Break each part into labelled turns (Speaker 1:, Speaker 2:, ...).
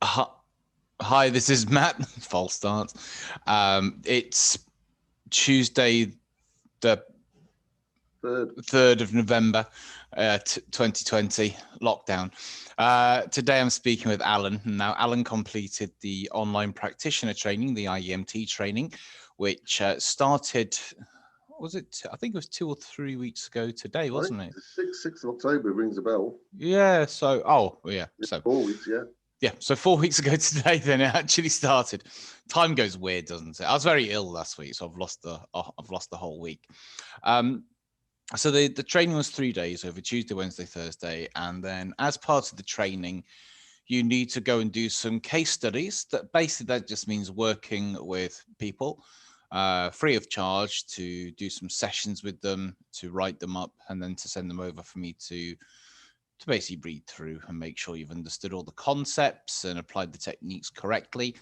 Speaker 1: Hi, hi, this is Matt. False start. It's Tuesday, the
Speaker 2: Third.
Speaker 1: 3rd of November, 2020, lockdown. Today I'm speaking with Alan. Now, Alan completed the online practitioner training, the IEMT training, which started, what was it? I think it was 2 or 3 weeks ago today,
Speaker 2: I think
Speaker 1: wasn't it?
Speaker 2: the 6th of October rings a bell.
Speaker 1: Yeah, so, oh, yeah. So
Speaker 2: 4 weeks, yeah.
Speaker 1: Yeah, so 4 weeks ago today, then it actually started. Time goes weird, doesn't it? I was very ill last week, so I've lost the whole week. So the training was 3 days over Tuesday, Wednesday, Thursday, and then as part of the training, you need to go and do some case studies. That just means working with people free of charge to do some sessions with them, to write them up, and then to send them over for me to basically read through and make sure you've understood all the concepts and applied the techniques correctly.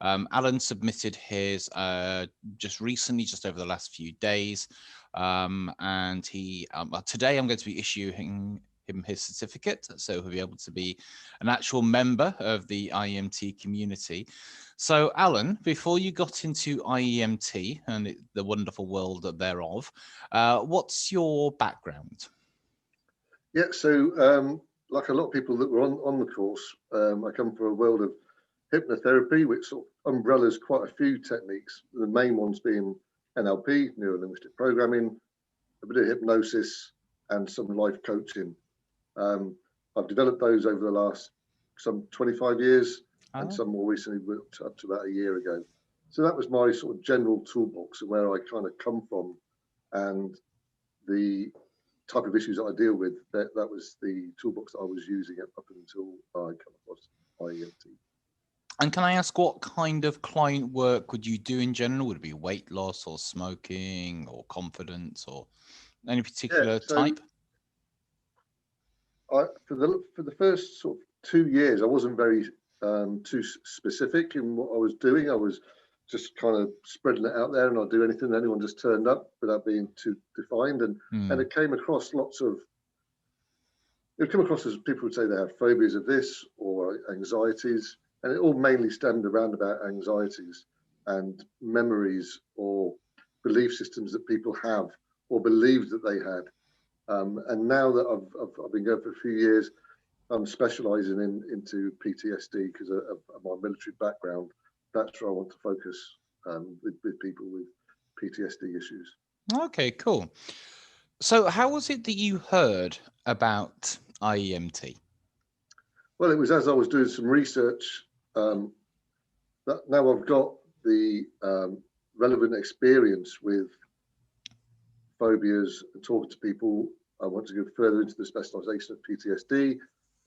Speaker 1: Alan submitted his just recently, just over the last few days. And he today I'm going to be issuing him his certificate, so he'll be able to be an actual member of the IEMT community. So, Alan, before you got into IEMT and the wonderful world thereof, what's your background?
Speaker 2: Yeah, so like a lot of people that were on the course, I come from a world of hypnotherapy, which sort of umbrellas quite a few techniques. The main ones being NLP, neuro-linguistic programming, a bit of hypnosis, and some life coaching. I've developed those over the last some 25 years, and some more recently, up to about a year ago. So that was my sort of general toolbox of where I kind of come from, and the type of issues that I deal with. That was the toolbox that I was using up until I come across IEMT.
Speaker 1: And can I ask, what kind of client work would you do in general? Would it be weight loss or smoking or confidence or any particular type?
Speaker 2: For the first sort of 2 years, I wasn't very too specific in what I was doing. I was just kind of spreading it out there, and I'd do anything anyone just turned up without being too defined. And it came across as people would say they have phobias of this or anxieties, and it all mainly stemmed around about anxieties and memories or belief systems that people have or believed that they had. And now that I've been going for a few years, I'm specialising into PTSD because of my military background. That's where I want to focus with people with PTSD issues.
Speaker 1: Okay, cool. So how was it that you heard about IEMT?
Speaker 2: Well, it was as I was doing some research that now I've got the relevant experience with phobias and talking to people. I want to go further into the specialisation of PTSD.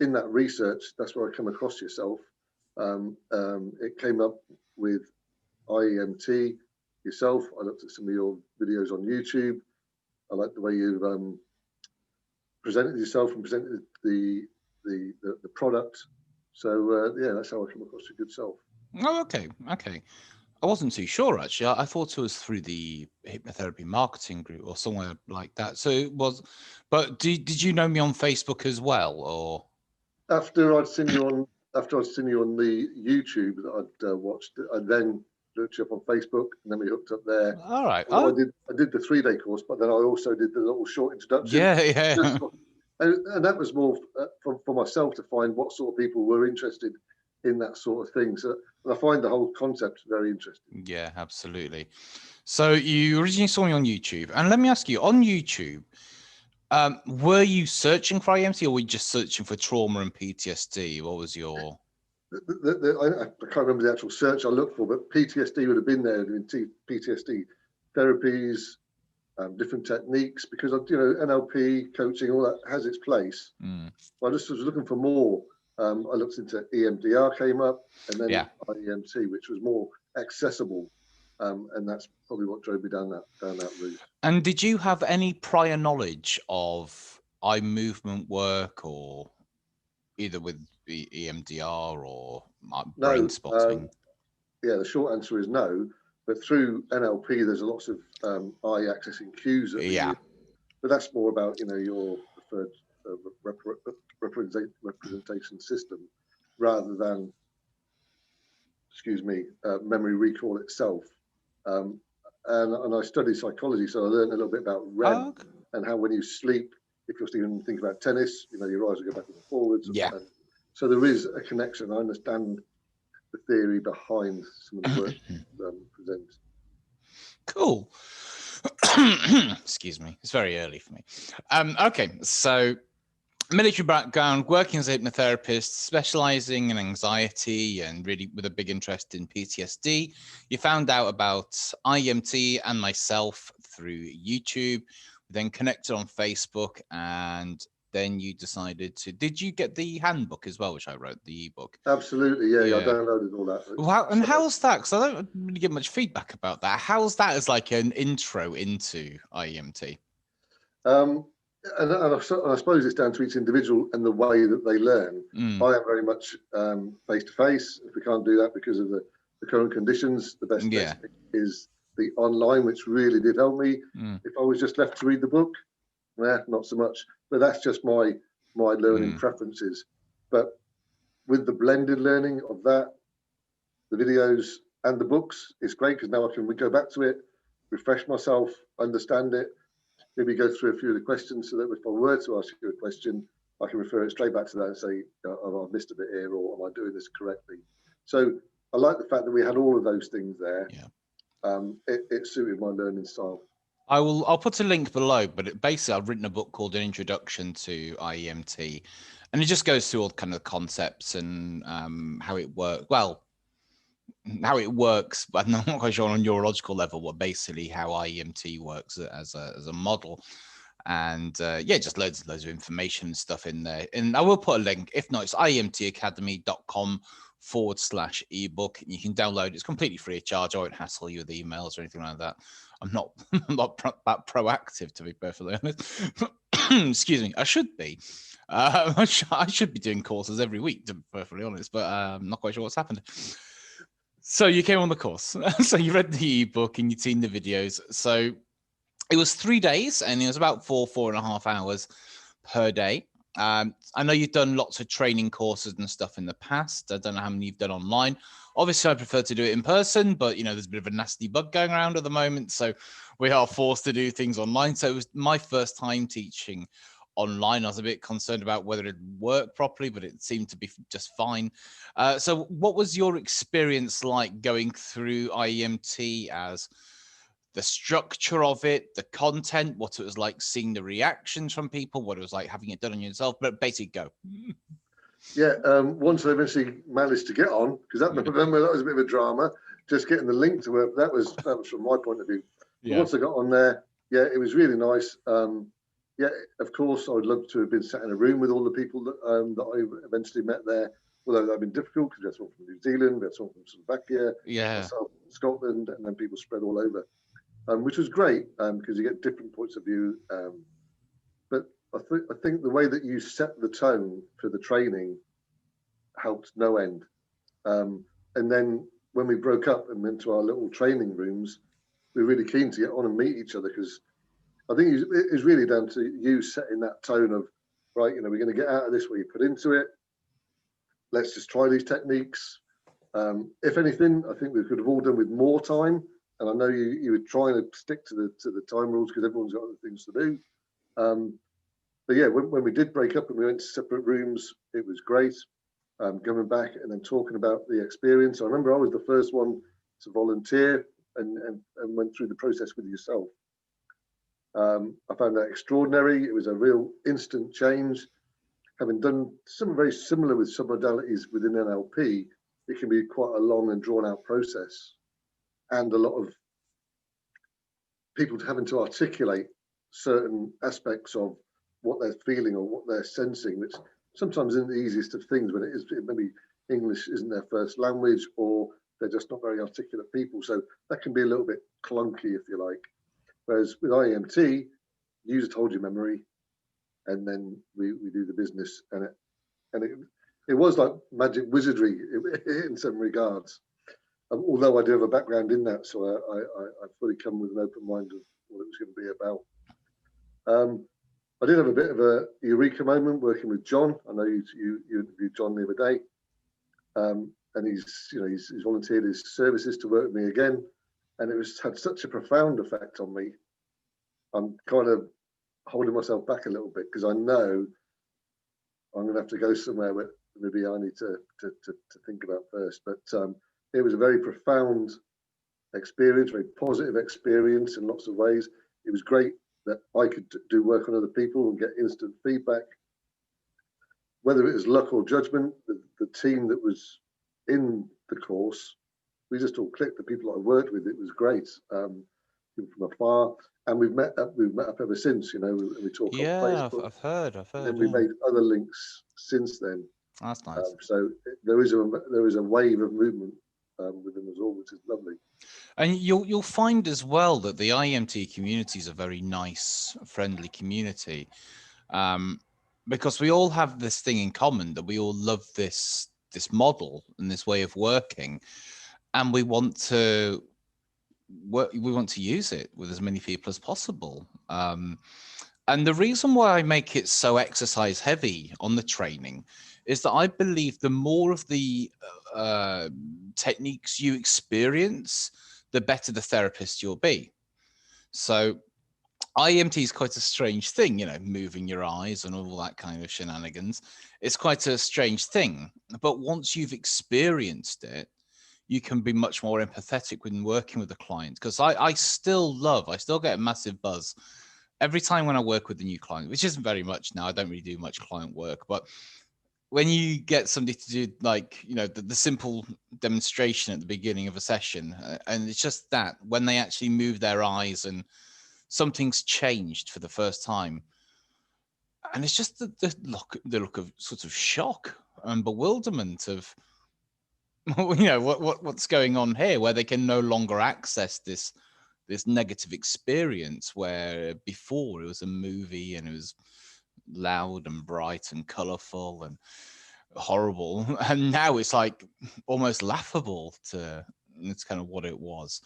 Speaker 2: In that research, that's where I come across yourself. It came up with IEMT yourself. I looked at some of your videos on YouTube. I like the way you presented yourself and presented the product. So yeah, that's how I come across your good self.
Speaker 1: Oh, okay. I wasn't too sure, actually. I thought it was through the hypnotherapy marketing group or somewhere like that. So it was, but did you know me on Facebook as well, or?
Speaker 2: After I'd seen you on the YouTube that I'd watched, I then looked you up on Facebook, and then we hooked up there.
Speaker 1: All right.
Speaker 2: Well, I did the 3-day course, but then I also did the little short introduction.
Speaker 1: Yeah.
Speaker 2: And that was more for myself to find what sort of people were interested in that sort of thing. So I find the whole concept very interesting.
Speaker 1: Yeah, absolutely. So you originally saw me on YouTube, and let me ask you, on YouTube, were you searching for IEMT, or were you just searching for trauma and PTSD? What was your?
Speaker 2: I can't remember the actual search I looked for, but PTSD would have been there in PTSD therapies, different techniques, because NLP coaching, all that has its place. I just was looking for more. I looked into EMDR, came up, and then IEMT, which was more accessible, and that's probably what drove me down that route.
Speaker 1: And did you have any prior knowledge of eye movement work, or either with the EMDR or brain spotting?
Speaker 2: Yeah, the short answer is no. But through NLP, there's lots of eye accessing cues that we use. But that's more about your preferred representation system rather than memory recall itself. And I studied psychology, so I learned a little bit about REM and how when you sleep, if you're even thinking about tennis, your eyes will go backwards and forwards.
Speaker 1: Yeah.
Speaker 2: And so there is a connection. I understand the theory behind some of the work presents.
Speaker 1: Cool. Excuse me. It's very early for me. Okay, so military background, working as a hypnotherapist, specializing in anxiety and really with a big interest in PTSD. You found out about IEMT and myself through YouTube, then connected on Facebook, and then you decided to, did you get the handbook as well, which I wrote, the ebook?
Speaker 2: Absolutely, yeah. I downloaded all that.
Speaker 1: Wow, and how's that? Because I don't really get much feedback about that. How's that as like an intro into IEMT?
Speaker 2: And I suppose it's down to each individual and the way that they learn. I am very much face-to-face. If we can't do that because of the current conditions, the best is the online, which really did help me. If I was just left to read the book, not so much. But that's just my learning preferences. But with the blended learning of that, the videos and the books, it's great because now I can go back to it, refresh myself, understand it, maybe go through a few of the questions so that if I were to ask you a question, I can refer it straight back to that and say, oh, I've missed a bit here, or am I doing this correctly? So I like the fact that we had all of those things there. It suited my learning style.
Speaker 1: I'll put a link below, but basically I've written a book called An Introduction to IEMT, and it just goes through all kind of the concepts and how it works. Well, how it works, but I'm not quite sure on a neurological level, but basically how IEMT works as a model. And just loads of information and stuff in there. And I will put a link. If not, it's iemtacademy.com/ebook. And you can download it. It's completely free of charge. I won't hassle you with emails or anything like that. I'm not that proactive, to be perfectly honest. Excuse me. I should be. I should be doing courses every week, to be perfectly honest, but I'm not quite sure what's happened. So you came on the course. So you read the ebook and you'd seen the videos. So it was 3 days and it was about 4.5 hours per day. I know you've done lots of training courses and stuff in the past. I don't know how many you've done online. Obviously, I prefer to do it in person, but there's a bit of a nasty bug going around at the moment. So we are forced to do things online. So it was my first time teaching online. I was a bit concerned about whether it worked properly, but it seemed to be just fine. So what was your experience like going through IEMT, as the structure of it, the content, what it was like seeing the reactions from people, what it was like having it done on yourself, but basically go.
Speaker 2: Once I eventually managed to get on, because that was a bit of a drama, just getting the link to work, that was from my point of view. Once I got on there, it was really nice. Of course, I would love to have been sat in a room with all the people that I eventually met there, although that had been difficult because we had someone from New Zealand, we had someone from Slovakia, myself, Scotland, and then people spread all over, which was great because you get different points of view. But I think the way that you set the tone for the training helped no end. And then when we broke up and went to our little training rooms, we were really keen to get on and meet each other, because I think it's really down to you setting that tone of, right, we're going to get out of this what you put into it. Let's just try these techniques. If anything, I think we could have all done with more time. And I know you were trying to stick to the time rules because everyone's got other things to do. But when we did break up and we went to separate rooms, it was great. Coming back and then talking about the experience. I remember I was the first one to volunteer and went through the process with yourself. I found that extraordinary. It was a real instant change. Having done something very similar with some modalities within NLP, it can be quite a long and drawn out process, and a lot of people having to articulate certain aspects of what they're feeling or what they're sensing, which sometimes isn't the easiest of things when it maybe English isn't their first language, or they're just not very articulate people. So that can be a little bit clunky, if you like. Whereas with IEMT, user told you memory, and then we do the business, and it was like magic wizardry in some regards. Although I do have a background in that, so I fully come with an open mind of what it was going to be about. I did have a bit of a eureka moment working with John. I know you interviewed John the other day, and he's volunteered his services to work with me again, and had such a profound effect on me. I'm kind of holding myself back a little bit because I know I'm going to have to go somewhere where maybe I need to think about first. But it was a very profound experience, very positive experience in lots of ways. It was great that I could do work on other people and get instant feedback. Whether it was luck or judgment, the team that was in the course, we just all clicked. The people I worked with, it was great. People from afar, and we've met up ever since. You know, we talk on Facebook.
Speaker 1: I've heard.
Speaker 2: And then we made other links since then.
Speaker 1: That's nice.
Speaker 2: So there is a wave of movement within us all, which is lovely.
Speaker 1: And you'll find as well that the IEMT community is a very nice, friendly community, because we all have this thing in common, that we all love this model and this way of working, and we want to use it with as many people as possible. And the reason why I make it so exercise heavy on the training is that I believe the more of the techniques you experience, the better the therapist you'll be. So IEMT is quite a strange thing, you know, moving your eyes and all that kind of shenanigans. It's quite a strange thing. But once you've experienced it, you can be much more empathetic when working with the client. Because I still get a massive buzz every time when I work with a new client, which isn't very much now. I don't really do much client work, but when you get somebody to do, like, you know, the simple demonstration at the beginning of a session, and it's just that when they actually move their eyes and something's changed for the first time, and it's just the look of sort of shock and bewilderment of, you know, what's going on here, where they can no longer access this negative experience, where before it was a movie and it was loud and bright and colorful and horrible, and now it's like almost laughable. It's kind of what it was.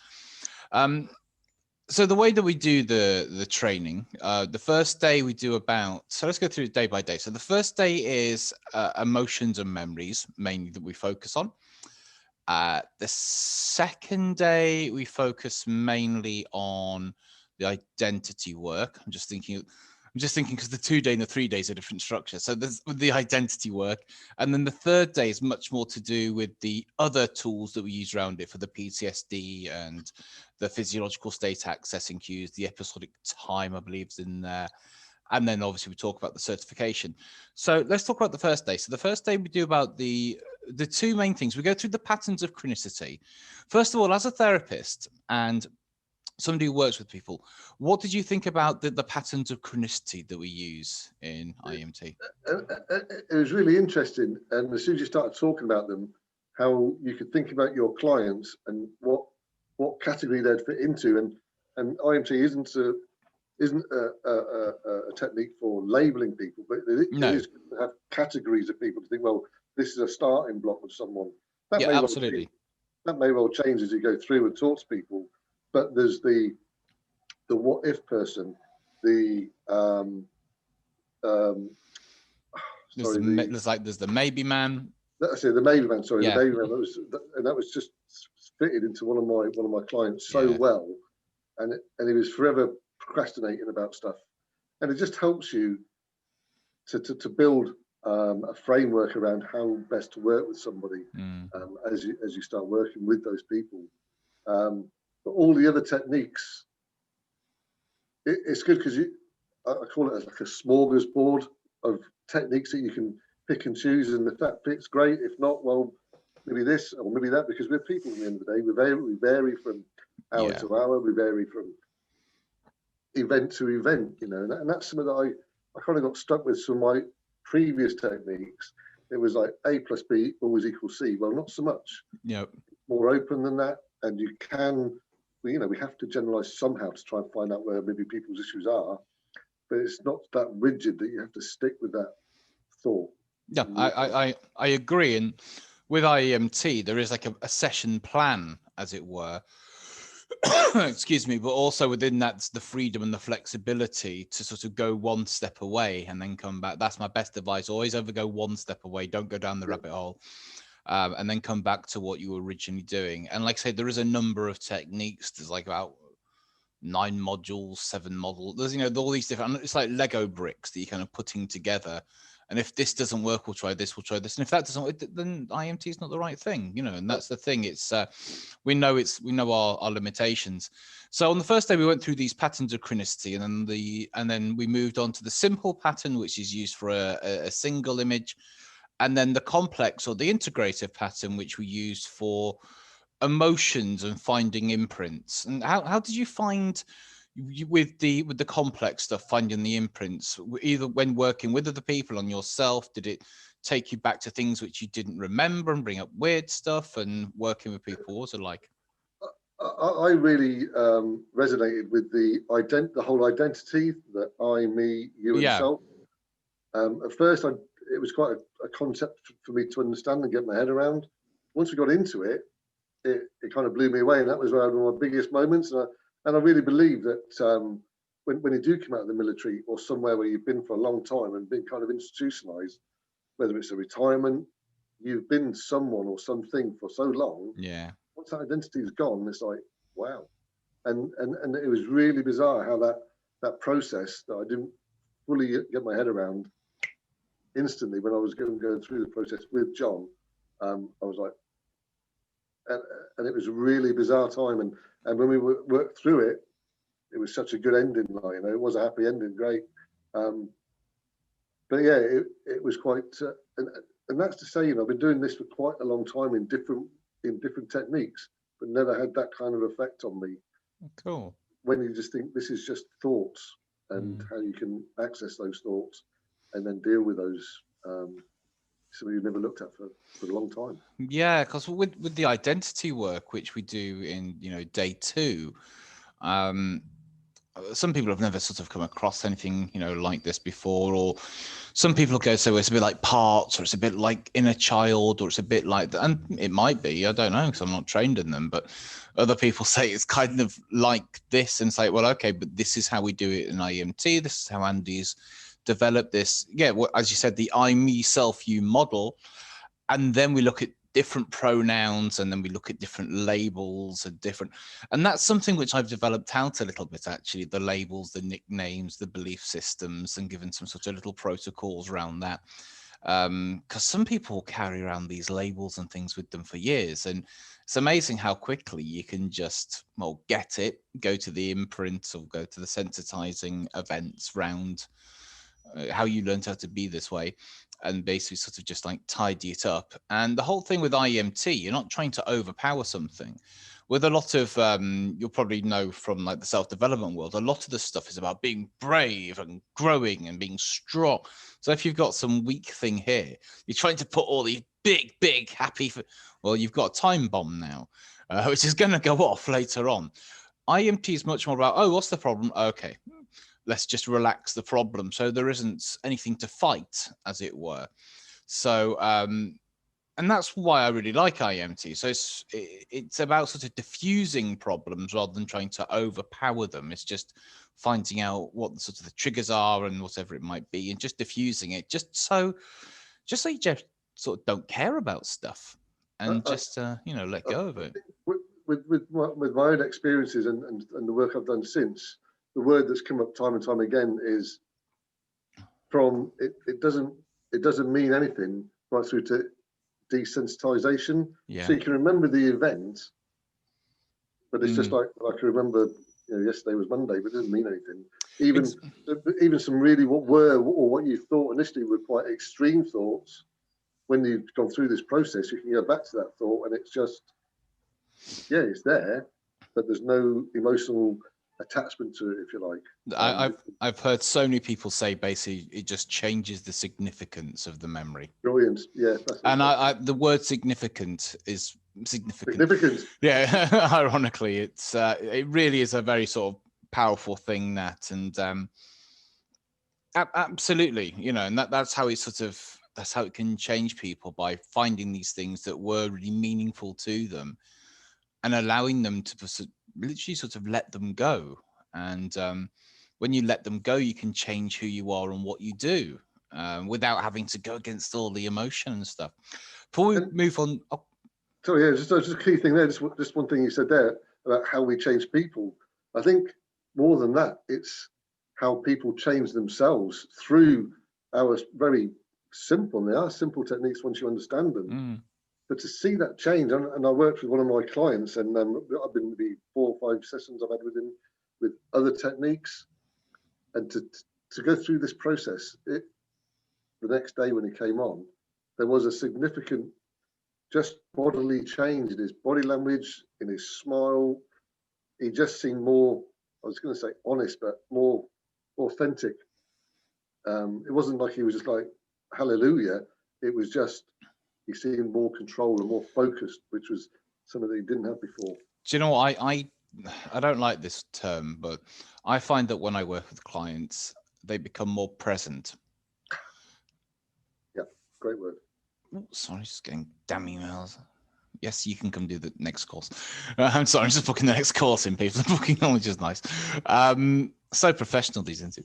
Speaker 1: So the way that we do the training, the first day we do so let's go through it day by day. So the first day is emotions and memories, mainly, that we focus on. The second day we focus mainly on the identity work. I'm just thinking because the 2 day and the 3 days are different structure. So there's the identity work. And then the third day is much more to do with the other tools that we use around it for the PTSD and the physiological state accessing cues, the episodic time, I believe, is in there. And then obviously we talk about the certification. So let's talk about the first day. So the first day we do about the two main things. We go through the patterns of chronicity. First of all, as a therapist and somebody who works with people, what did you think about the patterns of chronicity that we use in IEMT?
Speaker 2: It was really interesting. And as soon as you started talking about them, how you could think about your clients and what category they'd fit into. And IEMT isn't a technique for labeling people, but it is to have categories of people to think, well, this is a starting block of someone.
Speaker 1: Absolutely.
Speaker 2: That may well change as you go through and talk to people. But there's the what if person, there's
Speaker 1: the maybe man.
Speaker 2: That's it, the maybe man. Sorry,
Speaker 1: yeah.
Speaker 2: The maybe man. That was just fitted into one of my clients so well, and he was forever procrastinating about stuff, and it just helps you to build a framework around how best to work with somebody as you start working with those people. But all the other techniques, it's good because I call it like a smorgasbord of techniques that you can pick and choose, and if that fits, great. If not, well, maybe this or maybe that, because we're people at the end of the day. We vary from hour to hour. We vary from event to event, you know, and that's something that I kind of got stuck with some of my previous techniques. It was like A plus B always equals C. Well, not so much.
Speaker 1: Yep.
Speaker 2: More open than that, and you can, you know, we have to generalize somehow to try and find out where maybe people's issues are, but it's not that rigid that you have to stick with that thought.
Speaker 1: Yeah, I agree. And with IEMT, there is like a session plan, as it were. Excuse me, but also within that's the freedom and the flexibility to sort of go one step away and then come back. That's my best advice. Always go one step away. Don't go down the rabbit hole. and then come back to what you were originally doing. And like I say, there is a number of techniques. There's like about 9 modules, 7 models. There's, all these different, it's like Lego bricks that you're kind of putting together. And if this doesn't work, we'll try this, And if that doesn't, then IEMT is not the right thing, and that's the thing. It's, we know our limitations. So on the first day, we went through these patterns of chronicity, and then we moved on to the simple pattern, which is used for a single image. And then the complex or the integrative pattern, which we used for emotions and finding imprints. And how did you find with the complex stuff, finding the imprints, either when working with other people on yourself? Did it take you back to things which you didn't remember and bring up weird stuff? And working with people, what was it like?
Speaker 2: I really resonated with the whole identity, that I, me, you, and self. At first, it was quite a concept for me to understand and get my head around. Once we got into it, it kind of blew me away, and that was one of my biggest moments. And I really believe that when you do come out of the military or somewhere where you've been for a long time and been kind of institutionalized, whether it's a retirement, you've been someone or something for so long.
Speaker 1: Yeah.
Speaker 2: Once that identity is gone, it's like, wow. And it was really bizarre how that process that I didn't fully get my head around instantly when I was going through the process with John. I was like, and it was a really bizarre time. And when we worked through it, it was such a good ending. It was a happy ending, great. But yeah, it was quite, and that's to say, I've been doing this for quite a long time in different techniques, but never had that kind of effect on me.
Speaker 1: Cool.
Speaker 2: When you just think this is just thoughts and how you can access those thoughts and then deal with those. Something you never looked at for a long time.
Speaker 1: Yeah, because with the identity work, which we do in day 2, some people have never sort of come across anything like this before, or some people go, so it's a bit like parts, or it's a bit like inner child, or it's a bit like that. And it might be, I don't know, because I'm not trained in them, but other people say it's kind of like this, and it's like, well, okay, but this is how we do it in IEMT. This is how Andy's developed this. Yeah, well, as you said, the I, me, self, you model. And then we look at different pronouns, and then we look at different labels and that's something which I've developed out a little bit, actually, the labels, the nicknames, the belief systems, and given some sort of little protocols around that. Because some people carry around these labels and things with them for years, and it's amazing how quickly you can just get it, go to the imprint or go to the sensitizing events round how you learned how to be this way, and basically sort of just like tidy it up. And the whole thing with IEMT, you're not trying to overpower something. With a lot of, you'll probably know from like the self-development world, a lot of the stuff is about being brave and growing and being strong. So if you've got some weak thing here, you're trying to put all these big, happy, well, you've got a time bomb now, which is going to go off later on. IEMT is much more about, oh, what's the problem? Okay, let's just relax the problem, so there isn't anything to fight, as it were. So and that's why I really like IEMT. So it's about sort of diffusing problems rather than trying to overpower them. It's just finding out what sort of the triggers are and whatever it might be, and just diffusing it, just so you just sort of don't care about stuff and just let go of it.
Speaker 2: With my own experiences and the work I've done since, the word that's come up time and time again is from it doesn't mean anything right through to desensitization.
Speaker 1: Yeah.
Speaker 2: So you can remember the event, but it's just like I can remember yesterday was Monday, but it doesn't mean anything. Even some really what you thought initially were quite extreme thoughts, when you've gone through this process, you can go back to that thought and it's just, yeah, it's there, but there's no emotional attachment to it, if you like.
Speaker 1: I've heard so many people say basically it just changes the significance of the memory.
Speaker 2: Brilliant, yeah.
Speaker 1: And the word significant is significant.
Speaker 2: Significant.
Speaker 1: Yeah, ironically, it really is a very sort of powerful thing, that, and absolutely, and that's how it can change people, by finding these things that were really meaningful to them and allowing them to literally sort of let them go. And when you let them go, you can change who you are and what you do. without having to go against all the emotion and stuff. Before we move on. Oh.
Speaker 2: Sorry, yeah, just a key thing there. Just one thing you said there about how we change people. I think more than that, it's how people change themselves through our very simple, and they are simple techniques once you understand them. But to see that change, and I worked with one of my clients, and I've been the 4 or 5 sessions I've had with him with other techniques, and to go through this process, the next day when he came on, there was a significant just bodily change in his body language, in his smile. He just seemed more, I was going to say honest, but more authentic. It wasn't like he was just like, hallelujah. It was just, he seemed more controlled and more focused, which was something that he didn't have before.
Speaker 1: Do you know what? I don't like this term, but I find that when I work with clients, they become more present.
Speaker 2: Yeah, great word.
Speaker 1: Oh, sorry, just getting damn emails. Yes, you can come do the next course. I'm sorry, I'm just booking the next course in, people. Booking on, which is nice. So professional, these into.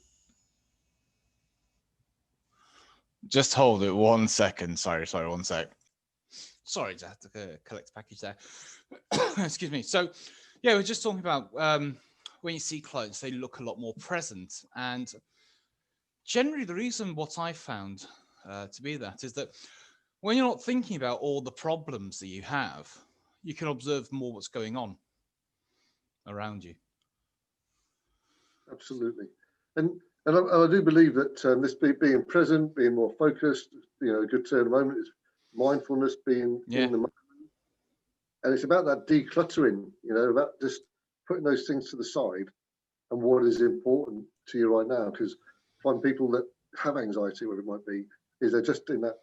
Speaker 1: Just hold it 1 second. Sorry, 1 sec. Sorry, I have to collect a package there. Excuse me. So, yeah, we're just talking about when you see clients, they look a lot more present. And generally, the reason what I found to be that is that when you're not thinking about all the problems that you have, you can observe more what's going on around you.
Speaker 2: Absolutely. And I do believe that this being present, being more focused, a good term at the moment is mindfulness, being in the moment. And it's about that decluttering, about just putting those things to the side and what is important to you right now. Because find people that have anxiety, whatever it might be, is they're just in that,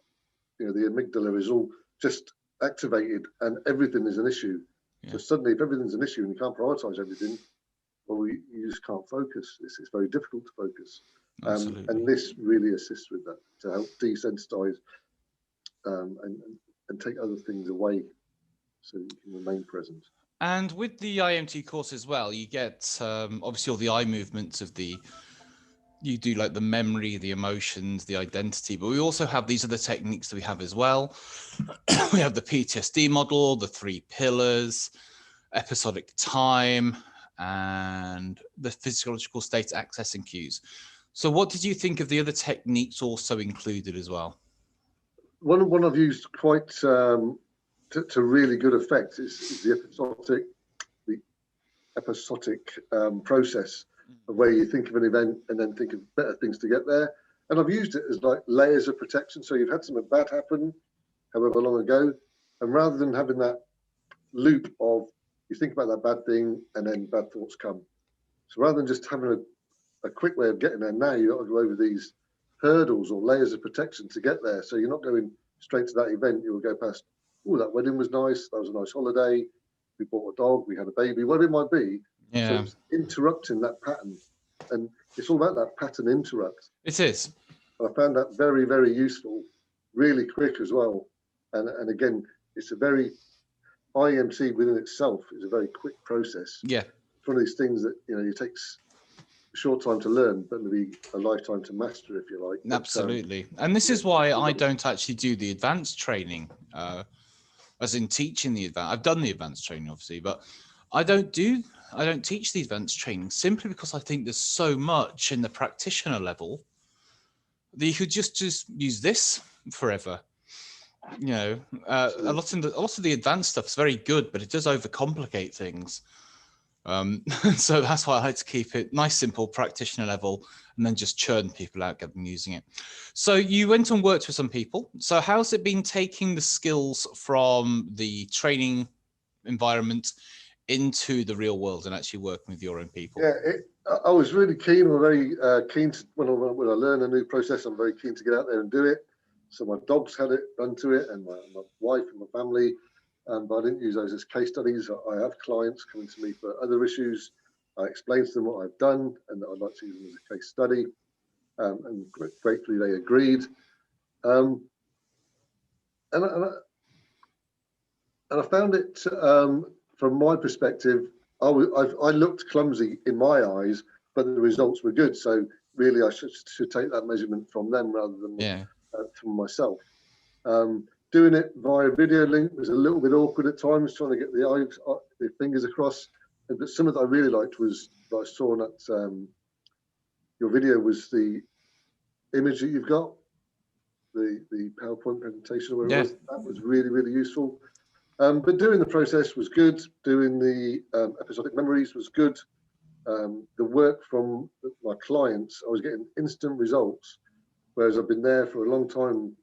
Speaker 2: the amygdala is all just activated and everything is an issue. Yeah. So suddenly, if everything's an issue and you can't prioritize everything, well, you just can't focus. It's very difficult to focus. And this really assists with that, to help desensitize and take other things away so that you can remain present.
Speaker 1: And with the IEMT course as well, you get obviously all the eye movements of you do like the memory, the emotions, the identity, but we also have these other techniques that we have as well. We have the PTSD model, the 3 pillars, episodic time, and the physiological state access and cues. So what did you think of the other techniques also included as well?
Speaker 2: One I've used quite to really good effect is the episodic process of where you think of an event and then think of better things to get there. And I've used it as like layers of protection. So you've had something bad happen, however long ago, and rather than having that loop of you think about that bad thing and then bad thoughts come. So rather than just having a quick way of getting there, now you've got to go over these hurdles or layers of protection to get there. So you're not going straight to that event. You'll go past, oh, that wedding was nice. That was a nice holiday. We bought a dog. We had a baby, whatever it might be.
Speaker 1: Yeah.
Speaker 2: So it's interrupting that pattern. And it's all about that pattern interrupt.
Speaker 1: It is.
Speaker 2: I found that very, very useful, really quick as well. And again, it's a very, IEMT within itself is a very quick process.
Speaker 1: Yeah.
Speaker 2: It's one of these things that, it takes a short time to learn, but maybe a lifetime to master, if you like.
Speaker 1: Absolutely. And this is why I don't actually do the advanced training, as in teaching the advanced. I've done the advanced training, obviously, but I don't teach the advanced training simply because I think there's so much in the practitioner level that you could just use this forever. A lot of the advanced stuff is very good, but it does overcomplicate things. So that's why I like to keep it nice, simple, practitioner level, and then just churn people out, get them using it. So you went and worked with some people. So how's it been taking the skills from the training environment into the real world and actually working with your own people?
Speaker 2: Yeah, I was really keen. I'm very keen to, when I learn a new process, I'm very keen to get out there and do it. So my dogs had it done to it, and my wife and my family, but I didn't use those as case studies. I have clients coming to me for other issues. I explain to them what I've done and that I'd like to use them as a case study, and gratefully they agreed. And I found it, from my perspective, I looked clumsy in my eyes, but the results were good. So really I should take that measurement from them rather than from myself. Doing it via video link was a little bit awkward at times, trying to get the fingers across. But something that I really liked was that I saw that your video was the image that you've got, the PowerPoint presentation, or whatever it was. That was really, really useful. But doing the process was good. Doing the episodic memories was good. The work from my clients, I was getting instant results, whereas I've been there for a long time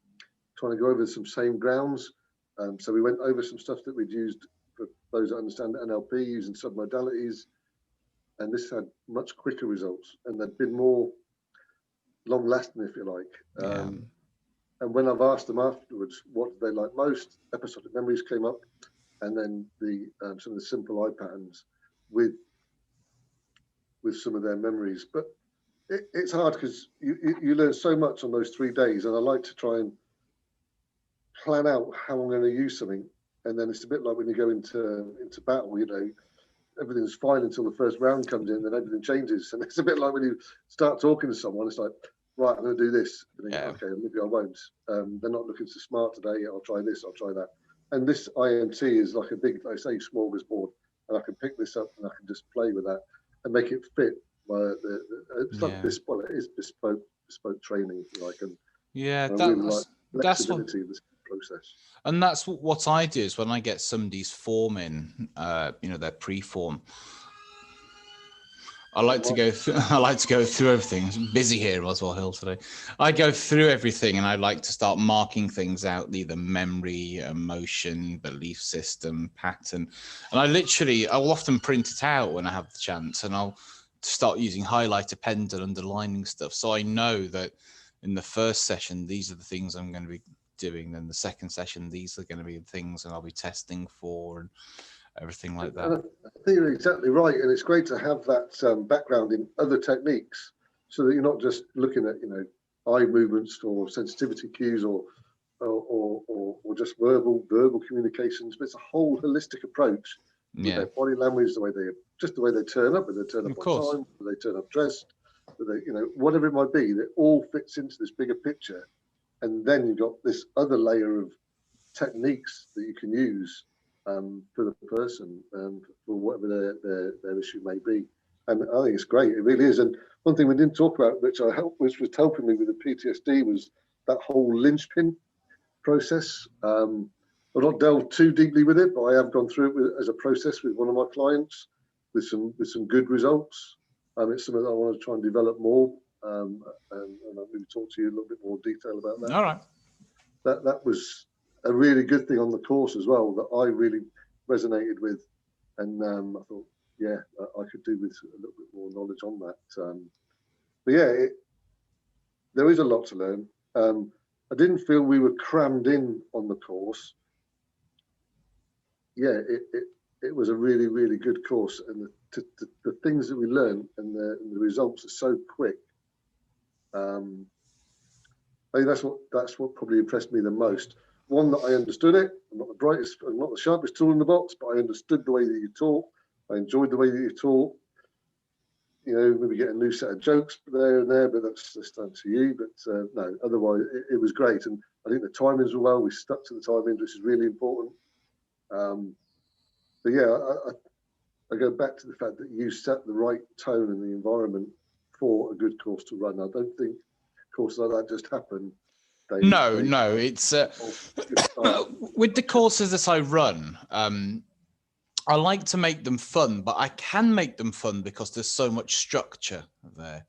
Speaker 2: trying to go over some same grounds. So we went over some stuff that we'd used for those that understand NLP, using submodalities, and this had much quicker results, and they'd been more long lasting, if you like. And when I've asked them afterwards what they like most, episodic memories came up, and then some of the simple eye patterns with some of their memories. But it's hard because you learn so much on those 3 days, and I like to try and plan out how I'm going to use something. And then it's a bit like when you go into battle, you know, everything's fine until the first round comes in, then everything changes. And it's a bit like when you start talking to someone, it's like, right, I'm going to do this. And then, okay, maybe I won't. They're not looking so smart today. I'll try this, I'll try that. And this IEMT is like a big, like I say, smorgasbord, and I can pick this up and I can just play with that and make it fit. It's like bespoke, it is bespoke training, if you like. And I really like flexibility in this process.
Speaker 1: And that's what I do is when I get somebody's form in, you know, their pre-form, I like to go through everything. I'm busy here in Oswald Hill today. I go through everything and I like to start marking things out, either memory, emotion, belief system, pattern. And I will often print it out when I have the chance, and I'll start using highlighter pens and underlining stuff. So I know that in the first session, these are the things I'm going to be doing. Then the second session, these are going to be the things and I'll be testing for, and everything like that.
Speaker 2: I think you're exactly right, and it's great to have that background in other techniques, so that you're not just looking at, you know, eye movements for sensitivity cues or just verbal communications, but it's a whole holistic approach. With their body language, the way they turn up, whether they turn up on time, whether they turn up dressed, whether they, you know, whatever it might be, that all fits into this bigger picture. And then you've got this other layer of techniques that you can use for the person, for whatever their issue may be. And I think it's great. It really is. And one thing we didn't talk about, which was helping me with the PTSD, was that whole linchpin process. I've not delved too deeply with it, but I have gone through it as a process with one of my clients with some good results. It's something that I want to try and develop more, and I'll maybe talk to you a little bit more detail about that.
Speaker 1: All right.
Speaker 2: That was a really good thing on the course as well that I really resonated with, and I thought, yeah, I could do with a little bit more knowledge on that. But yeah, there is a lot to learn. I didn't feel we were crammed in on the course. Yeah, it was a really, really good course, and the things that we learned and the results are so quick. I think that's what probably impressed me the most. One, that I understood it. I'm not the brightest, I'm not the sharpest tool in the box, but I understood the way that you taught. I enjoyed the way that you taught. You know, maybe get a new set of jokes there and there, but that's down to you. But no, otherwise it was great, and I think the timings were well. We stuck to the timings, which is really important. But yeah, I go back to the fact that you set the right tone in the environment for a good course to run. I don't think courses like that just happen.
Speaker 1: No, it's with the courses that I run, I like to make them fun, but I can make them fun because there's so much structure there.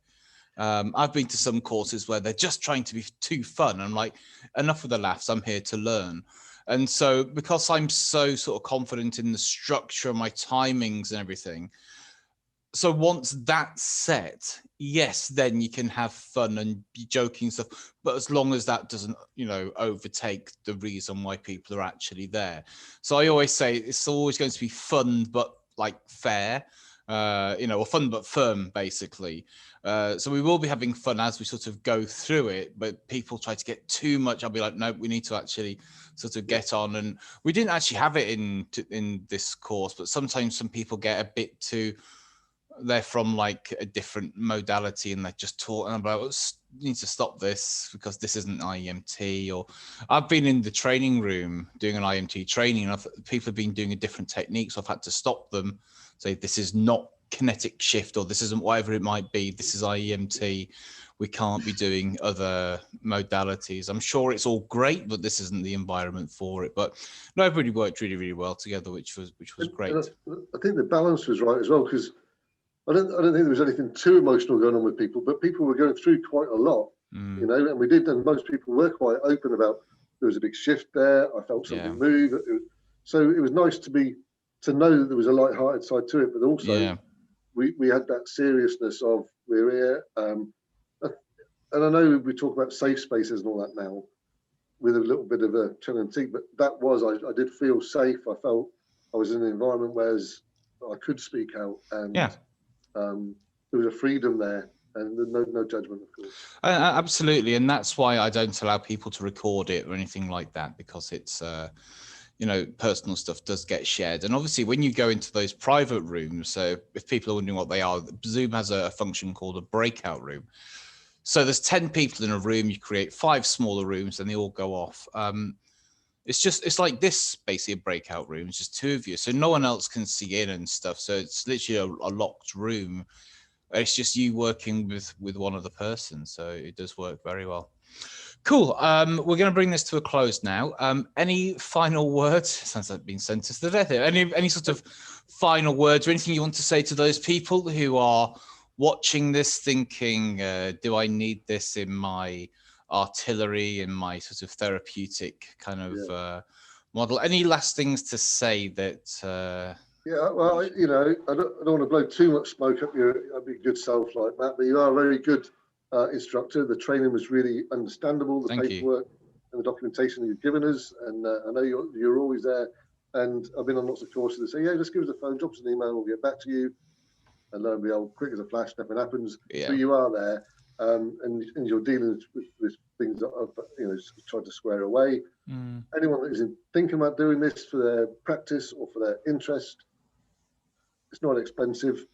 Speaker 1: I've been to some courses where they're just trying to be too fun. I'm like, enough of the laughs, I'm here to learn. And so because I'm so sort of confident in the structure of my timings and everything, so once that's set, yes, then you can have fun and be joking stuff, but as long as that doesn't, you know, overtake the reason why people are actually there. So I always say it's always going to be fun, but like fair, you know, or fun but firm, basically. So we will be having fun as we sort of go through it, but people try to get too much. I'll be like, no, we need to actually sort of get on. And we didn't actually have it in this course, but sometimes some people get a bit too they're from like a different modality and they're just taught and about, you need to stop this because this isn't IEMT. Or I've been in the training room doing an IEMT training, and people have been doing a different technique, so I've had to stop them, say this is not kinetic shift, or this isn't whatever it might be, this is IEMT, we can't be doing other modalities. I'm sure it's all great, but this isn't the environment for it. But no, everybody worked really, really well together, which was great.
Speaker 2: I think the balance was right as well, because I don't think there was anything too emotional going on with people, but people were going through quite a lot, you know, and and most people were quite open about, there was a big shift there, I felt something move. So it was nice to know that there was a light-hearted side to it, but also we had that seriousness of, we're here. And I know we talk about safe spaces and all that now with a little bit of a tongue in cheek, but that was, I did feel safe. I felt I was in an environment where I could speak out, and there was a freedom there, and no judgment, of course.
Speaker 1: Absolutely, and that's why I don't allow people to record it or anything like that, because it's you know, personal stuff does get shared. And obviously when you go into those private rooms, so if people are wondering what they are, Zoom has a function called a breakout room. So there's 10 people in a room, you create 5 smaller rooms and they all go off. It's like this, basically a breakout room. It's just 2 of you, so no one else can see in and stuff. So it's literally a locked room. It's just you working with one other person. So it does work very well. Cool. We're going to bring this to a close now. Any final words? Sounds like being sentenced to death here. Any sort of final words or anything you want to say to those people who are watching this thinking, do I need this in my artillery, in my sort of therapeutic kind of model? Any last things to say that...
Speaker 2: well, you know, I don't want to blow too much smoke up your good self like Matt, but you are a very good instructor. The training was really understandable, the paperwork and the documentation you've given us, and I know you're always there. And I've been on lots of courses that say, just give us a phone, drop us an email, we'll get back to you. And lo and behold, quick as a flash, nothing happens. So you are there, and you're dealing with things that I've, you know, tried to square away. Anyone that is thinking about doing this for their practice or for their interest, it's not expensive.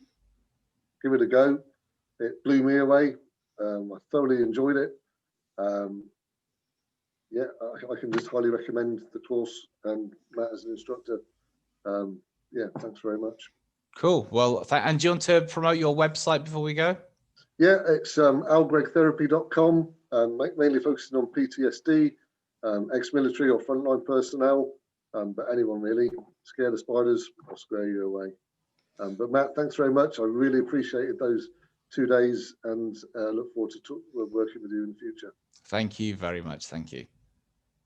Speaker 2: Give it a go. It blew me away. I thoroughly enjoyed it. I can just highly recommend the course and Matt as an instructor. Thanks very much.
Speaker 1: Cool. Well, and do you want to promote your website before we go?
Speaker 2: Yeah, it's algregtherapy.com, mainly focusing on PTSD, ex-military or frontline personnel, but anyone really. Scared of spiders, I'll scare you away. But Matt, thanks very much. I really appreciated those 2 days, and look forward to working with you in the future.
Speaker 1: Thank you very much. Thank you.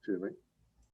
Speaker 2: Cheers, mate.